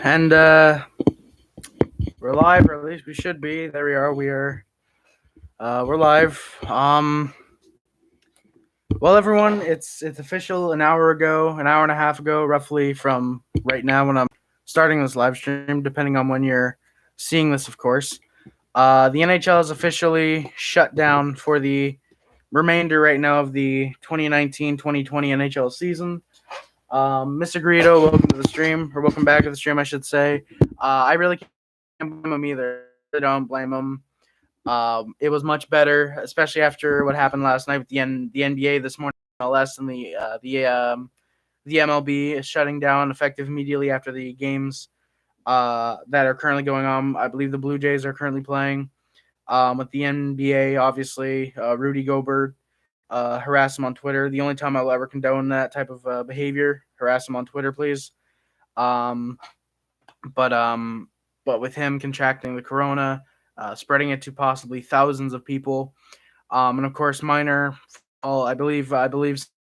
And we're live, or at least we should be. There we are. We're live. Well, everyone, it's official. An hour and a half ago, roughly from right now when I'm starting this live stream, depending on when you're seeing this, of course. The NHL is officially shut down for the remainder right now of the 2019-2020 NHL season. Mr. Greedo, welcome to the stream, or welcome back to the stream, I should say. I really can't blame him either. I don't blame him. It was much better, especially after what happened last night with the NBA this morning, MLS, and the MLB is shutting down effective immediately after the games that are currently going on. I believe the Blue Jays are currently playing. With the NBA, obviously, Rudy Gobert harass him on Twitter. The only time I'll ever condone that type of behavior, harass him on Twitter, please. Um, but with him contracting the corona, spreading it to possibly thousands of people, and of course, I believe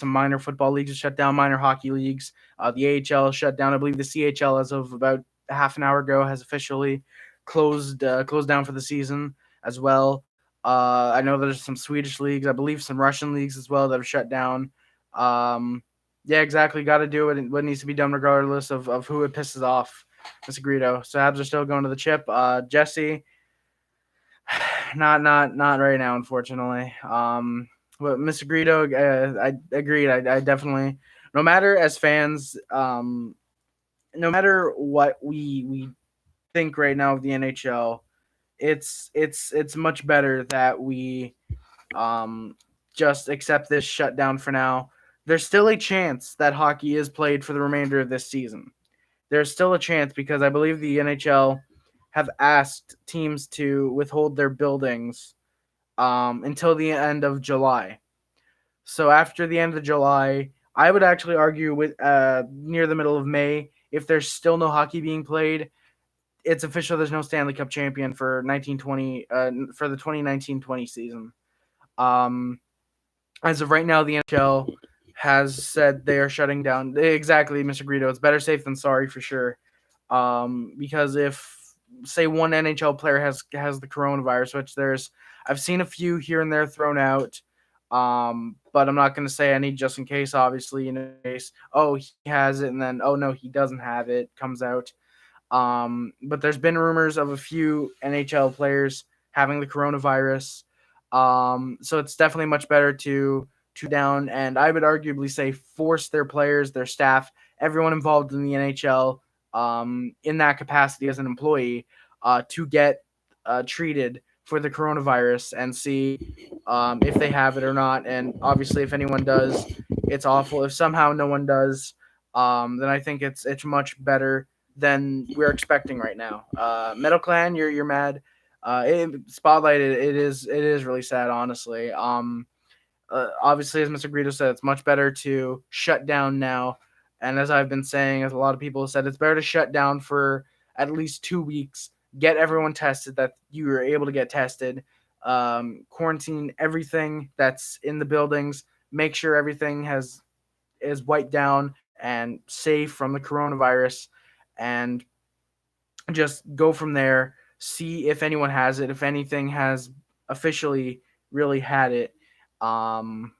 some minor football leagues shut down, minor hockey leagues. The AHL shut down. I believe the CHL, as of about half an hour ago, has officially closed down for the season as well. I know there's some Swedish leagues, I believe some Russian leagues as well that have shut down. Yeah, exactly. Got to do what needs to be done, regardless of who it pisses off. Mr. Greedo. So Habs are still going to the chip. Jesse, not right now, unfortunately. But Mr. Greedo, I agreed. I definitely, no matter as fans, no matter what we think right now of the NHL, it's much better that we just accept this shutdown for now. There's still a chance that hockey is played for the remainder of this season. There's still a chance because I believe the NHL have asked teams to withhold their buildings until the end of July. So after the end of July, I would actually argue with near the middle of May, if there's still no hockey being played, it's official. There's no Stanley Cup champion for 1920 for the 2019-20 season. As of right now, the NHL has said they are shutting down. Exactly, Mr. Greedo. It's better safe than sorry for sure. Because if say one NHL player has the coronavirus, which I've seen a few here and there thrown out. But I'm not going to say any just in case. Obviously, in case he has it, and then no, he doesn't have it, comes out. But there's been rumors of a few NHL players having the coronavirus. So it's definitely much better to down, and I would arguably say force their players, their staff, everyone involved in the NHL, in that capacity as an employee, to get treated for the coronavirus and see if they have it or not. And obviously, if anyone does, it's awful. If somehow no one does, then I think it's much better than we're expecting right now. Metal Clan, you're mad. Spotlight, it is really sad, honestly. Obviously, as Mr. Greedo said, it's much better to shut down now. And as I've been saying, as a lot of people have said, it's better to shut down for at least 2 weeks, get everyone tested that you were able to get tested, quarantine everything that's in the buildings, make sure everything is wiped down and safe from the coronavirus, and just go from there. See if anyone has it, if anything has officially really had it. Then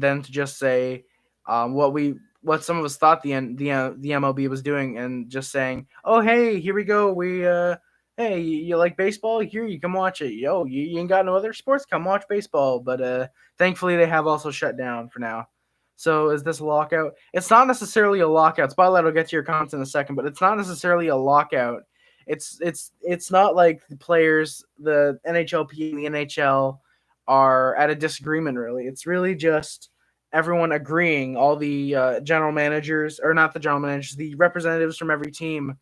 to just say what some of us thought the MLB was doing, and just saying, oh hey, here we go, hey, you like baseball? Here, you come watch it. Yo, you ain't got no other sports? Come watch baseball. But thankfully they have also shut down for now. So is this a lockout? It's not necessarily a lockout. Spotlight will get to your comments in a second, but it's not necessarily a lockout. It's not like the players, the NHLP and the NHL are at a disagreement, really. It's really just everyone agreeing, all the general managers, or not the general managers, the representatives from every team,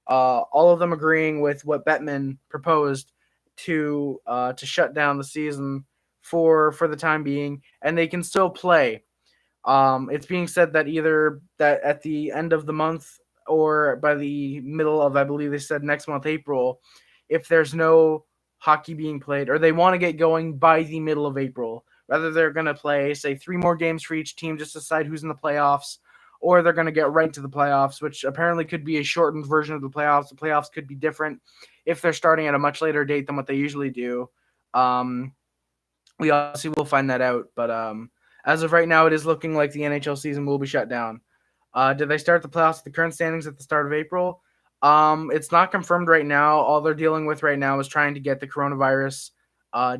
all of them agreeing with what Bettman proposed to shut down the season for the time being, and they can still play. It's being said that either that at the end of the month or by the middle of, I believe they said next month, April, if there's no hockey being played, or they want to get going by the middle of April whether they're going to play, say, 3 more games for each team just to decide who's in the playoffs, or they're going to get right into the playoffs, which apparently could be a shortened version of the playoffs. The playoffs could be different if they're starting at a much later date than what they usually do. We obviously will find that out, but as of right now, it is looking like the NHL season will be shut down. Did they start the playoffs at the current standings at the start of April? It's not confirmed right now. All they're dealing with right now is trying to get the coronavirus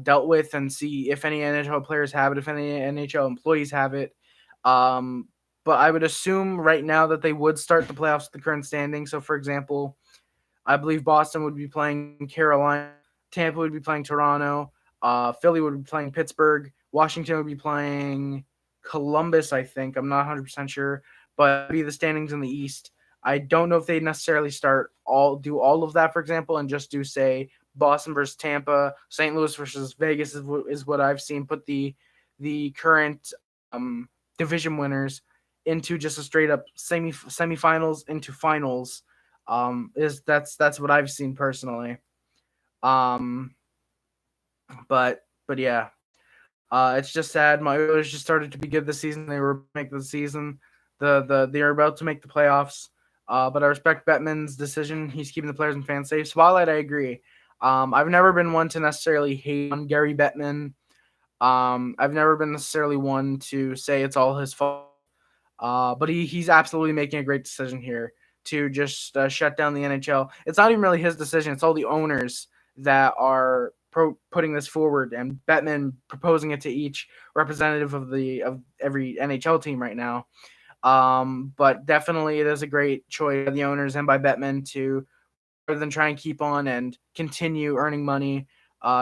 dealt with and see if any NHL players have it, if any NHL employees have it. But I would assume right now that they would start the playoffs at the current standing. So, for example, I believe Boston would be playing Carolina, Tampa would be playing Toronto, Philly would be playing Pittsburgh, Washington would be playing Columbus, I think. I'm not 100% sure, but it'd be the standings in the East. I don't know if they necessarily do all of that, for example, and just do, say, Boston versus Tampa, St. Louis versus Vegas is what I've seen. Put the current division winners into just a straight up semifinals into finals. That's what I've seen personally. Um, but yeah, it's just sad. My Oilers just started to be good this season. They were make the season. They're about to make the playoffs. But I respect Bettman's decision. He's keeping the players and fans safe. Spotlight, I agree. I've never been one to necessarily hate on Gary Bettman. I've never been necessarily one to say it's all his fault. But he's absolutely making a great decision here to just shut down the NHL. It's not even really his decision. It's all the owners that are putting this forward, and Bettman proposing it to each representative of every NHL team right now. But definitely it is a great choice by the owners and by Bettman to, rather than try and keep on and continue earning money,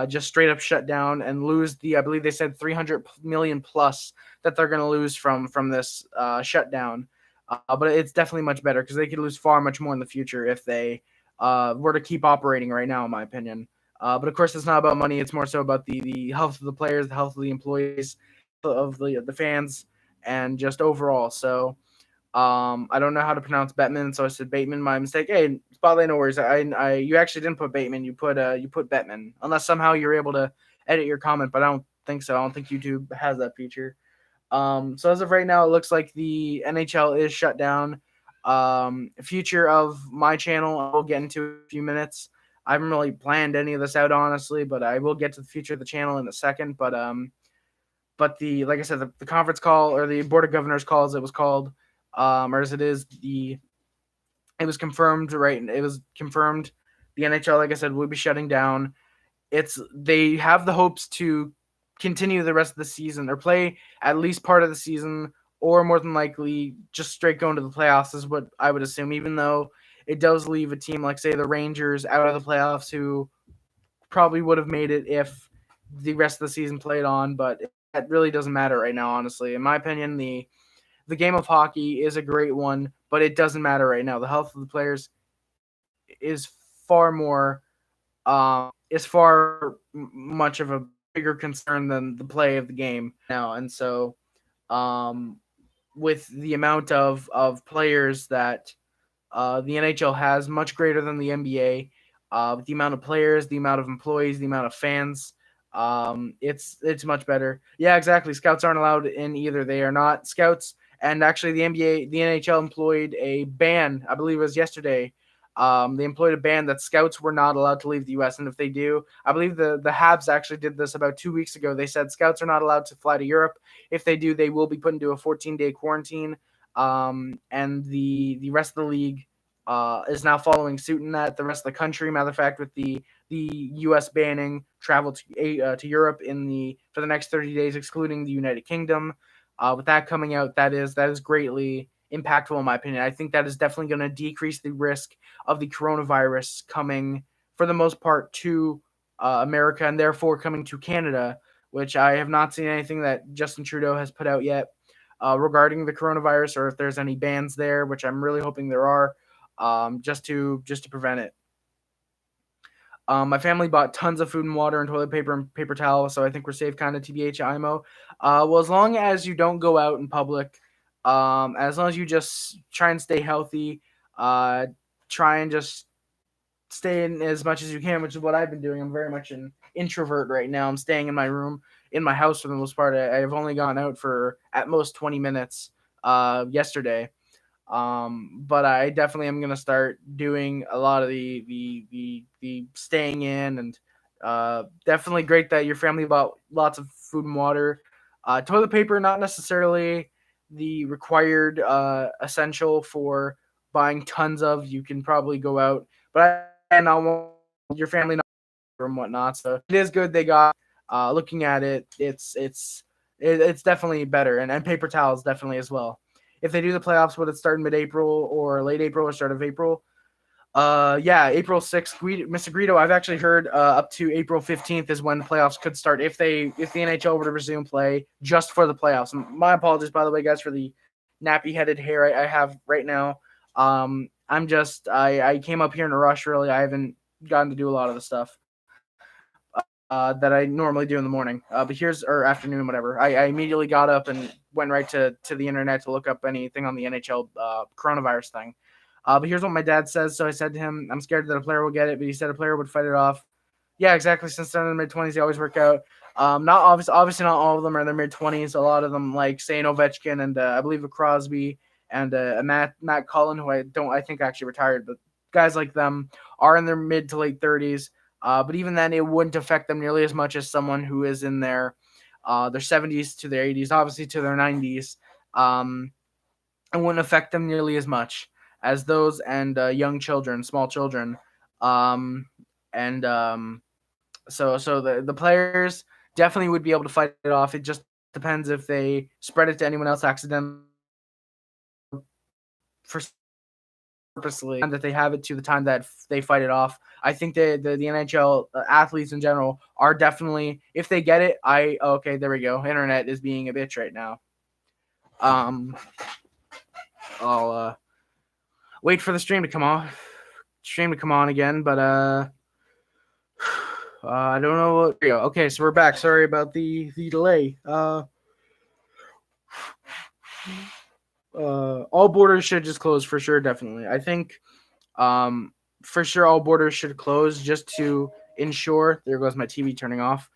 just straight up shut down and lose I believe they said 300 million plus that they're going to lose from this shutdown. But it's definitely much better because they could lose far much more in the future if they were to keep operating right now, in my opinion. But of course, it's not about money. It's more so about the health of the players, the health of the employees, of the fans, and just overall. So I don't know how to pronounce Bettman, so I said Bateman. My mistake. Hey, Spotlight, no worries. You actually didn't put Bateman. You put Bettman. Unless somehow you're able to edit your comment, but I don't think so. I don't think YouTube has that feature. So as of right now, it looks like the NHL is shut down. Future of my channel, I will get into in a few minutes. I haven't really planned any of this out, honestly, but I will get to the future of the channel in a second. But the like I said, the conference call or the board of governors call, as it was called, or as it is, it was confirmed, right? It was confirmed. The NHL, like I said, will be shutting down. They have the hopes to continue the rest of the season or play at least part of the season, or more than likely just straight going to the playoffs is what I would assume, even though it does leave a team like, say, the Rangers out of the playoffs, who probably would have made it if the rest of the season played on. But that really doesn't matter right now, honestly. In my opinion, the game of hockey is a great one, but it doesn't matter right now. The health of the players is far more much of a bigger concern than the play of the game now. And so um, with the amount of players that the NHL has, much greater than the NBA, the amount of players, the amount of employees, the amount of fans, it's much better. Yeah, exactly. Scouts aren't allowed in either. They are not scouts. And actually, the NHL employed a ban. I believe it was yesterday. They employed a ban that scouts were not allowed to leave the U.S. And if they do, I believe the Habs actually did this about 2 weeks ago. They said scouts are not allowed to fly to Europe. If they do, they will be put into a 14-day quarantine. And the rest of the league is now following suit in that. The rest of the country, matter of fact, with the U.S. banning travel to Europe for the next 30 days, excluding the United Kingdom. With that coming out, that is greatly impactful in my opinion. I think that is definitely going to decrease the risk of the coronavirus coming, for the most part, to America, and therefore coming to Canada, which I have not seen anything that Justin Trudeau has put out yet regarding the coronavirus, or if there's any bans there, which I'm really hoping there are, just to prevent it. My family bought tons of food and water and toilet paper and paper towels, so I think we're safe, kind of TBH IMO. Well, as long as you don't go out in public, as long as you just try and stay healthy, try and just stay in as much as you can, which is what I've been doing. I'm very much an introvert right now. I'm staying in my room. in my house for the most part. I've only gone out for at most 20 minutes yesterday. But I definitely am gonna start doing a lot of the staying in, and definitely great that your family bought lots of food and water. Toilet paper, not necessarily the required essential for buying tons of. You can probably go out, but I not want your family not and whatnot. So it is good they got. Looking at it, it's definitely better, and paper towels definitely as well. If they do the playoffs, would it start in mid-April or late April or start of April? Yeah, April 6th. Mr. Greedo, I've actually heard up to April 15th is when the playoffs could start if the NHL were to resume play just for the playoffs. My apologies, by the way, guys, for the nappy-headed hair I have right now. I came up here in a rush. Really, I haven't gotten to do a lot of the stuff that I normally do in the morning. But here's or afternoon, whatever. I immediately got up and went right to the internet to look up anything on the NHL coronavirus thing. But here's what my dad says. So I said to him, I'm scared that a player will get it, but he said a player would fight it off. Yeah, exactly. Since they're in the mid-20s, they always work out. Not obviously not all of them are in their mid-20s. A lot of them, like say Ovechkin and I believe a Crosby and Matt Cullen, who I think actually retired, but guys like them are in their mid to late 30s. But even then, it wouldn't affect them nearly as much as someone who is in their 70s to their 80s, obviously to their 90s. It wouldn't affect them nearly as much as those and young children, small children. Um, and so the players definitely would be able to fight it off. It just depends if they spread it to anyone else accidentally or purposely, and that they have it to the time that they fight it off. I think the NHL athletes in general are definitely, if they get it, okay, there we go. Internet is being a bitch right now. Um, I'll wait for the stream to come on again, but I don't know what. Okay, so we're back. Sorry about the delay. All borders should just close for sure. Definitely, I think. For sure, all borders should close just to ensure. There goes my TV turning off.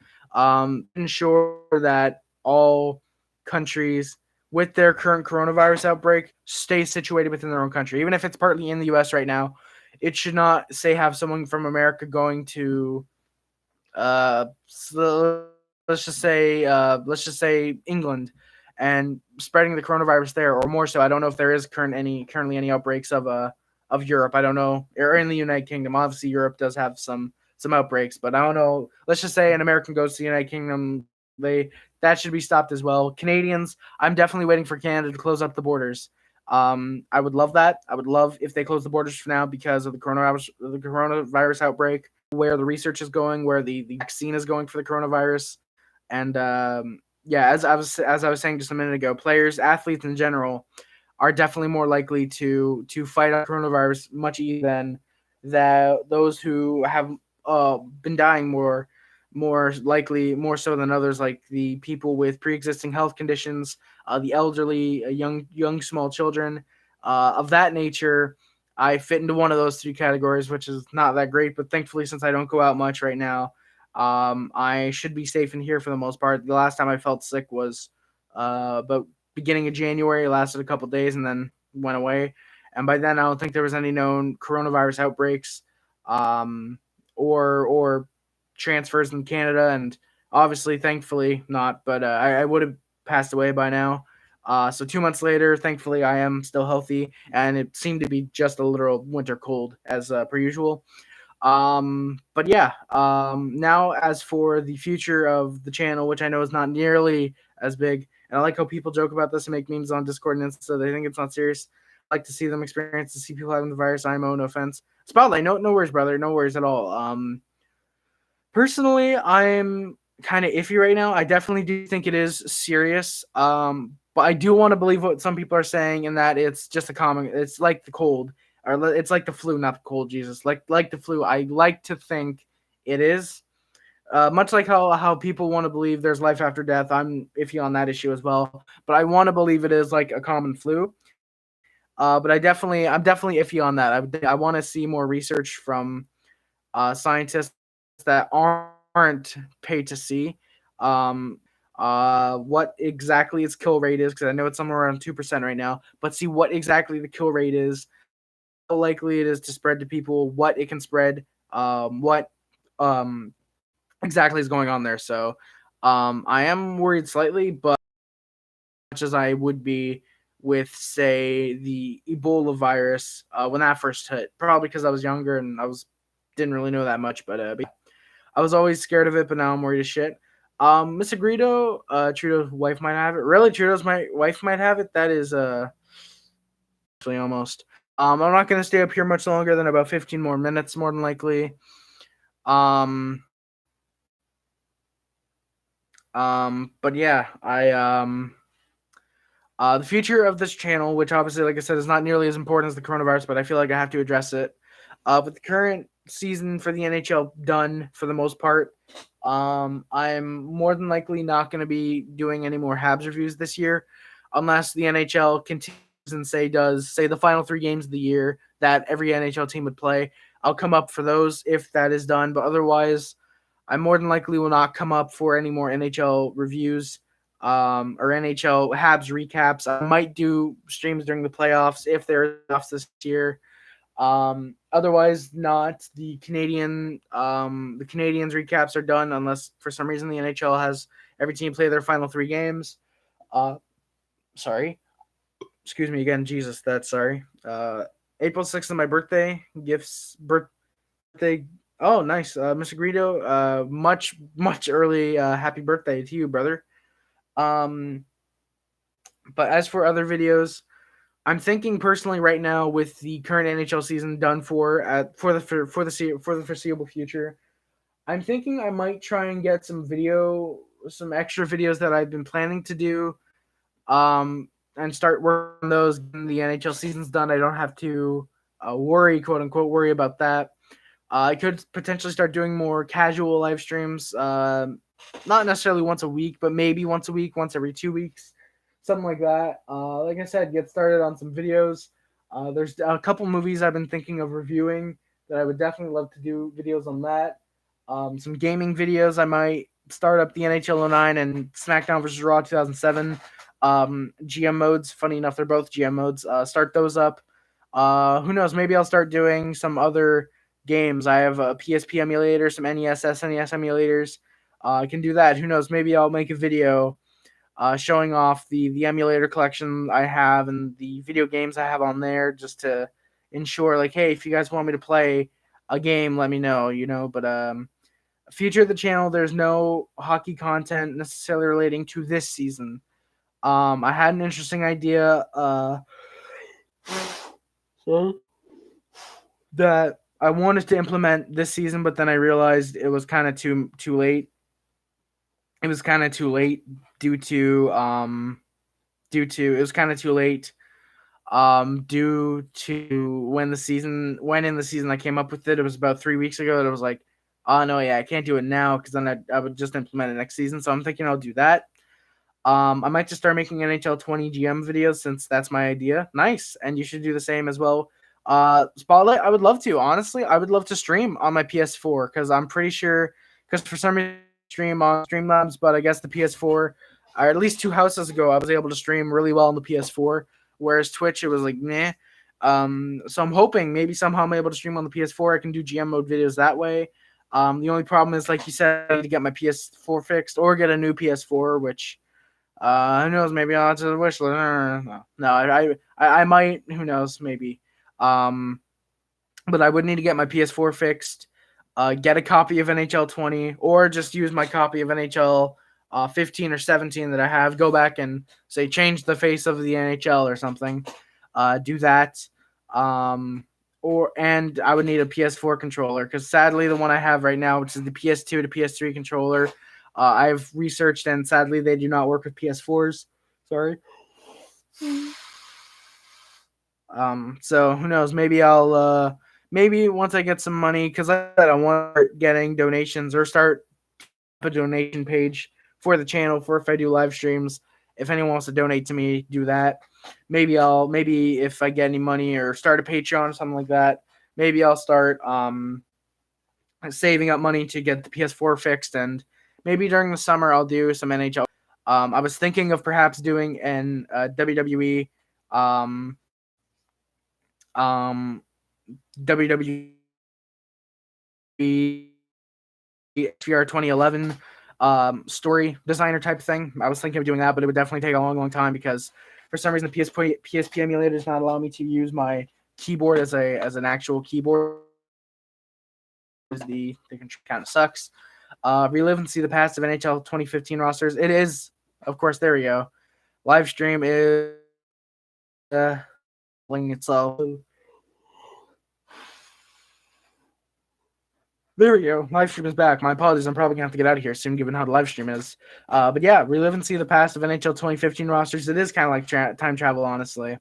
Ensure that all countries with their current coronavirus outbreak stay situated within their own country, even if it's partly in the U.S. right now. It should not say have someone from America going to so let's just say England and spreading the coronavirus there, or more so. I don't know if there is currently any outbreaks of Europe. I don't know, or in the United Kingdom. Obviously, Europe does have some outbreaks, but I don't know. Let's just say an American goes to the United Kingdom, that should be stopped as well. Canadians, I'm definitely waiting for Canada to close up the borders. I would love that. I would love if they close the borders for now because of the coronavirus outbreak, where the research is going, where the vaccine is going for the coronavirus, and yeah, as I was saying just a minute ago, players, athletes in general, are definitely more likely to fight on coronavirus much easier than those who have been dying more likely, more so than others, like the people with pre-existing health conditions, the elderly, young small children, of that nature. I fit into one of those three categories, which is not that great, but thankfully, since I don't go out much right now, I should be safe in here for the most part. The last time I felt sick was about beginning of January. It lasted a couple days and then went away. And by then, I don't think there was any known coronavirus outbreaks, or transfers in Canada, and obviously, thankfully, not. But I would have passed away by now. So 2 months later, thankfully, I am still healthy, and it seemed to be just a literal winter cold as per usual. But yeah, now as for the future of the channel, which I know is not nearly as big, and I like how people joke about this and make memes on Discord and Insta, so they think it's not serious. I like to see them experience, to see people having the virus. IMO, no offense. Spotlight, no worries, brother, no worries at all. Personally, I'm kind of iffy right now. I definitely do think it is serious. But I do want to believe what some people are saying, in that it's just a common. It's like the cold, or it's like the flu, not the cold. Jesus, like the flu. I like to think it is. Much like how people want to believe there's life after death. I'm iffy on that issue as well. But I want to believe it is like a common flu. But I'm definitely iffy on that. I want to see more research from scientists that aren't paid to see. what exactly its kill rate is, because I know it's somewhere around 2% right now, but see what exactly the kill rate is, how likely it is to spread to people, what it can spread, what exactly is going on there. So I am worried slightly, but much as I would be with, say, the Ebola virus when that first hit, probably because I was younger and didn't really know that much, but yeah, I was always scared of it, but now I'm worried as shit. Mr. Greedo, Trudeau's wife might have it. Really, Trudeau's wife might have it. That is actually almost. I'm not gonna stay up here much longer than about 15 more minutes, more than likely. Um, but yeah, the future of this channel, which obviously, like I said, is not nearly as important as the coronavirus, but I feel like I have to address it. With the current season for the NHL done for the most part, I'm more than likely not going to be doing any more Habs reviews this year, unless the NHL continues and does the final 3 games of the year that every NHL team would play. I'll come up for those if that is done, but otherwise, I more than likely will not come up for any more NHL reviews or NHL Habs recaps. I might do streams during the playoffs if there's playoffs this year. Otherwise, not. The Canadians recaps are done unless for some reason the NHL has every team play their final 3 games. Sorry, excuse me again. Jesus, that's sorry. April 6th is my birthday. Birthday. Oh, nice, Mr. Greedo. Much early. Happy birthday to you, brother. Um, but as for other videos, I'm thinking personally right now with the current NHL season done for the foreseeable future. I'm thinking I might try and get some extra videos that I've been planning to do, and start working on those. When the NHL season's done, I don't have to quote unquote, worry about that. I could potentially start doing more casual live streams, not necessarily once a week, but maybe once a week, once every 2 weeks, something like that. Like I said, get started on some videos. There's a couple movies I've been thinking of reviewing that I would definitely love to do videos on that. Some gaming videos. I might start up the NHL 09 and SmackDown vs. Raw 2007 GM modes. Funny enough, they're both GM modes. Start those up. Who knows? Maybe I'll start doing some other games. I have a PSP emulator, some NES, SNES emulators. I can do that. Who knows? Maybe I'll make a video showing off the emulator collection I have and the video games I have on there, just to ensure, like, hey, if you guys want me to play a game, let me know. But future of the channel, there's no hockey content necessarily relating to this season. I had an interesting idea that I wanted to implement this season, but then I realized it was kind of too late. It was kind of too late due to it was kind of too late due to when in the season I came up with it. It was about 3 weeks ago that I was like, oh no, yeah, I can't do it now because then I would just implement it next season. So I'm thinking I'll do that. I might just start making NHL 20 GM videos since that's my idea. Nice, and you should do the same as well. Spotlight, I would love to. Honestly, I would love to stream on my PS4 because I'm pretty sure, because for some reason I stream on Streamlabs, but I guess the PS4, or at least 2 houses ago, I was able to stream really well on the PS4, whereas Twitch, it was like meh. So I'm hoping maybe somehow I'm able to stream on the PS4. I can do GM mode videos that way. The only problem is, like you said, I need to get my PS4 fixed or get a new PS4, which who knows? Maybe I'll add to the wish list. I might. Who knows? Maybe. But I would need to get my PS4 fixed, get a copy of NHL 20, or just use my copy of NHL 15 or 17 that I have. Go back and say change the face of the NHL or something. Do that. And I would need a PS4 controller because sadly the one I have right now, which is the PS2 to PS3 controller, I've researched and sadly they do not work with PS4s. Sorry. So who knows? Maybe I'll maybe once I get some money, because I said I want to start getting donations or start a donation page for the channel for if I do live streams. If anyone wants to donate to me, do that. Maybe if I get any money or start a Patreon or something like that, maybe I'll start saving up money to get the PS4 fixed, and maybe during the summer I'll do some NHL. I was thinking of perhaps doing an WWE um, um, WWE HVR 2011 story designer type thing. I was thinking of doing that, but it would definitely take a long, long time because for some reason the PSP emulator does not allow me to use my keyboard as an actual keyboard. The control kind of sucks. Relive and see the past of NHL 2015 rosters. It is, of course, there we go. Live stream is itself. There we go. Live stream is back. My apologies. I'm probably gonna have to get out of here soon, given how the live stream is. But yeah, relive and see the past of NHL 2015 rosters. It is kind of like time travel, honestly.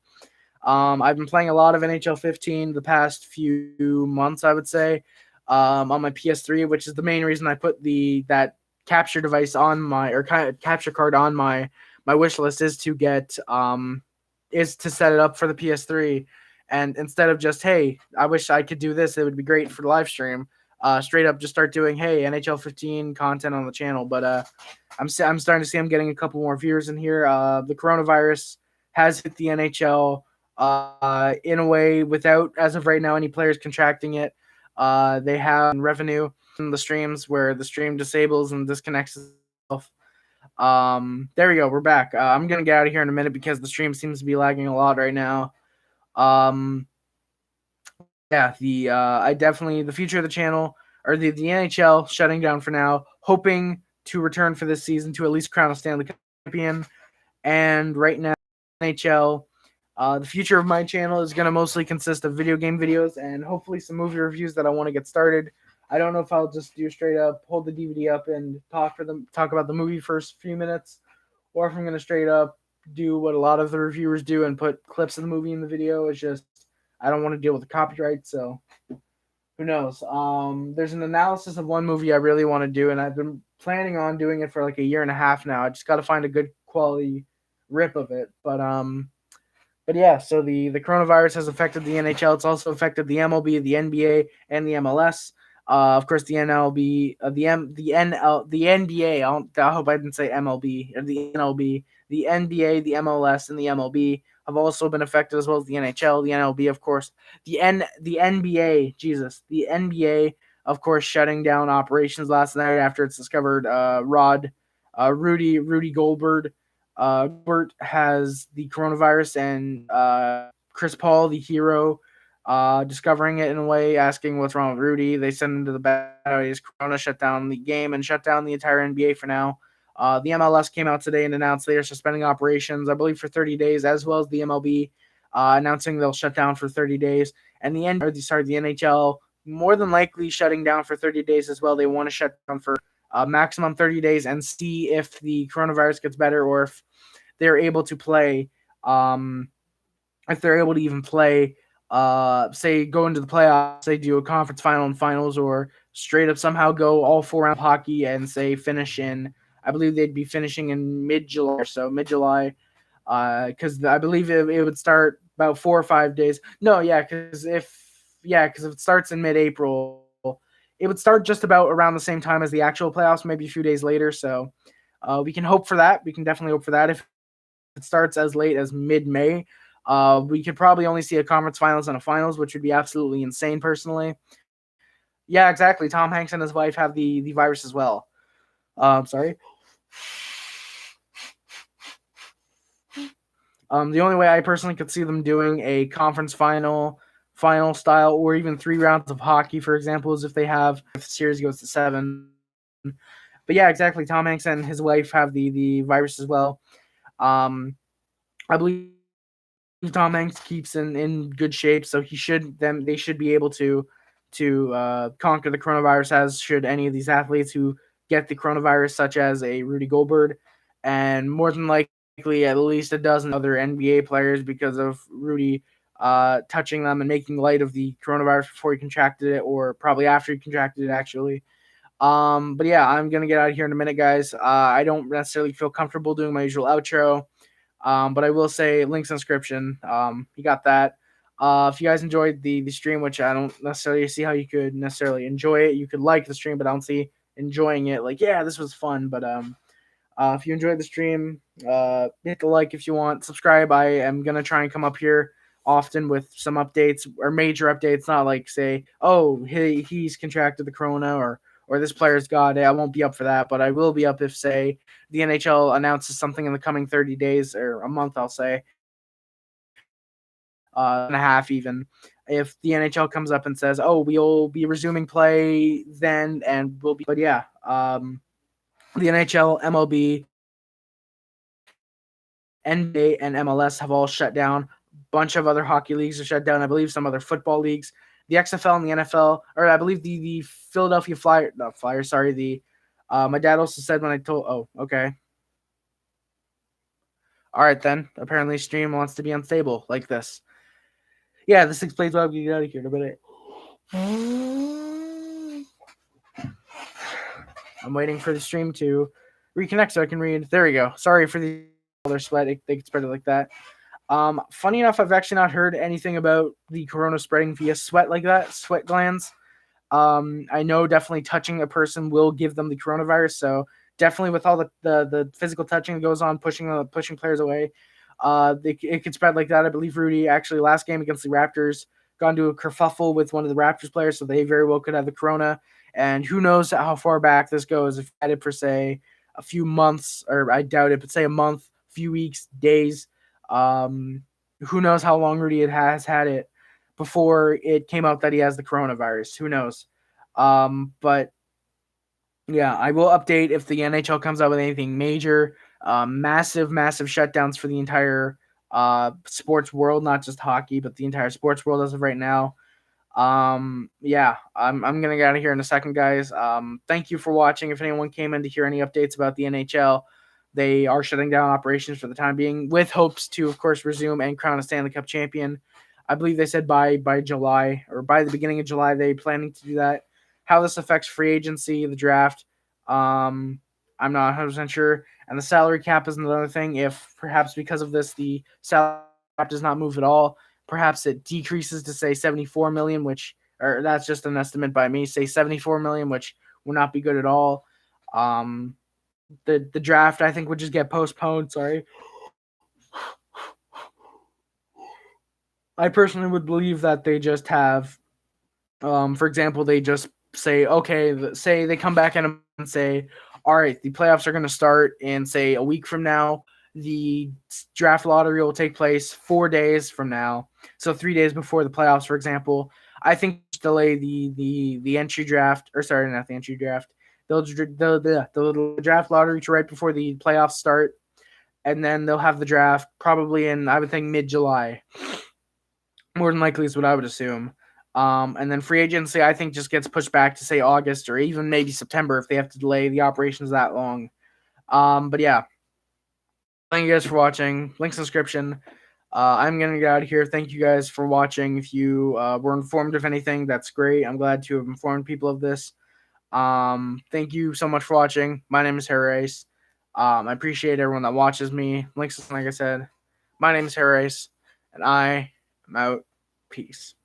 I've been playing a lot of NHL 15 the past few months, I would say, on my PS3, which is the main reason I put that capture device on capture card on my wish list is to get is to set it up for the PS3. And instead of just, hey, I wish I could do this, it would be great for the live stream. Straight up, just start doing, hey, NHL 15 content on the channel. But I'm starting to see I'm getting a couple more viewers in here. The coronavirus has hit the NHL in a way without, as of right now, any players contracting it. They have revenue in the streams where the stream disables and disconnects itself. There we go. We're back. I'm gonna get out of here in a minute because the stream seems to be lagging a lot right now. Yeah, the future of the channel or the NHL shutting down for now, hoping to return for this season to at least crown a Stanley Cup champion. And right now, NHL, the future of my channel is going to mostly consist of video game videos and hopefully some movie reviews that I want to get started. I don't know if I'll just do straight up, hold the DVD up and talk about the movie first few minutes, or if I'm going to straight up do what a lot of the reviewers do and put clips of the movie in the video. It's just I don't want to deal with the copyright, so who knows? There's an analysis of one movie I really want to do, and I've been planning on doing it for like a year and a half now. I just got to find a good quality rip of it, but yeah. So the coronavirus has affected the NHL. It's also affected the MLB, the NBA, and the MLS. Of course, the NLB, the NBA. I hope I didn't say MLB or the NLB, the NBA, the MLS, and the MLB have also been affected as well as the NHL, the NLB, of course, the NBA. Jesus, the NBA, of course, shutting down operations last night after it's discovered Rudy Goldberg. Goldberg has the coronavirus, and Chris Paul, the hero, discovering it in a way, asking what's wrong with Rudy. They send him to the bed. His corona shut down the game and shut down the entire NBA for now. The MLS came out today and announced they are suspending operations, I believe, for 30 days, as well as the MLB announcing they'll shut down for 30 days. And the NHL more than likely shutting down for 30 days as well. They want to shut down for maximum 30 days and see if the coronavirus gets better or if they're able to play, if they're able to even play, say go into the playoffs, say do a conference final and finals, or straight up somehow go all 4 rounds of hockey and say finish in, I believe they'd be finishing in mid-July or so, mid-July, because I believe it would start about 4 or 5 days. No, yeah, because if it starts in mid-April, it would start just about around the same time as the actual playoffs, maybe a few days later. So we can hope for that. We can definitely hope for that. If it starts as late as mid-May, we could probably only see a conference finals and a finals, which would be absolutely insane personally. Yeah, exactly. Tom Hanks and his wife have the virus as well. Sorry. The only way I personally could see them doing a conference final style, or even 3 rounds of hockey, for example, is if the series goes to 7. But yeah, exactly. Tom Hanks and his wife have the virus as well. I believe Tom Hanks keeps in good shape, so they should be able to conquer the coronavirus, as should any of these athletes who get the coronavirus, such as a Rudy Goldberg, and more than likely at least a dozen other NBA players, because of Rudy touching them and making light of the coronavirus before he contracted it, or probably after he contracted it, actually. But yeah, I'm gonna get out of here in a minute, guys. I don't necessarily feel comfortable doing my usual outro. But I will say links in description. You got that. If you guys enjoyed the stream, which I don't necessarily see how you could necessarily enjoy it, you could like the stream, but I don't see enjoying it. Like, yeah, this was fun, but If you enjoyed the stream, hit the like if you want. Subscribe. I am gonna try and come up here often with some updates or major updates. Not like say, oh, he's contracted the corona or this player's got it. I won't be up for that, but I will be up if say the NHL announces something in the coming 30 days or a month. I'll say and a half even. If the NHL comes up and says, "Oh, we'll be resuming play then," and we'll be, but yeah, the NHL, MLB, NBA, and MLS have all shut down. Bunch of other hockey leagues are shut down. I believe some other football leagues, the XFL and the NFL, or I believe the Philadelphia Flyers. Sorry, the my dad also said when I told. Oh, okay. All right then. Apparently, stream wants to be unstable like this. Yeah, this explains why I'm getting out of here in a minute. I'm waiting for the stream to reconnect so I can read. There we go. Sorry for the other sweat. They get spread like that. Funny enough, I've actually not heard anything about the corona spreading via sweat like that, sweat glands. I know definitely touching a person will give them the coronavirus. So definitely with all the physical touching that goes on, pushing players away, it could spread like that. I believe Rudy actually last game against the Raptors got into a kerfuffle with one of the Raptors players, so they very well could have the corona. And who knows how far back this goes? If had it for say a few months, or I doubt it, but say a month, few weeks, days. Who knows how long Rudy has had it before it came out that he has the coronavirus? Who knows? But yeah, I will update if the NHL comes out with anything major. Massive shutdowns for the entire sports world, not just hockey, but the entire sports world as of right now. Yeah, I'm gonna get out of here in a second, guys. Thank you for watching. If anyone came in to hear any updates about the NHL, they are shutting down operations for the time being, with hopes to, of course, resume and crown a Stanley Cup champion. I believe they said by July or by the beginning of July they planning to do that. How this affects free agency, the draft, I'm not 100% sure. And the salary cap is another thing. If perhaps because of this the salary cap does not move at all, perhaps it decreases to say 74 million, which, or that's just an estimate by me, say 74 million, which would not be good at all. The draft I think would just get postponed. Sorry. I personally would believe that they just have, for example, they just say, okay, say they come back and say, all right, the playoffs are going to start in say a week from now. The draft lottery will take place 4 days from now, so 3 days before the playoffs, for example. I think delay the entry draft, or sorry, not the entry draft. They'll draft lottery to right before the playoffs start, and then they'll have the draft probably in, I would think, mid-July. More than likely is what I would assume. And then free agency, I think, just gets pushed back to say August or even maybe September if they have to delay the operations that long. But yeah, thank you guys for watching. Links in the description. I'm gonna get out of here. Thank you guys for watching. If you were informed of anything, that's great. I'm glad to have informed people of this. Thank you so much for watching. My name is Harris. I appreciate everyone that watches me. Links, like I said. My name is Harris, and I am out. Peace.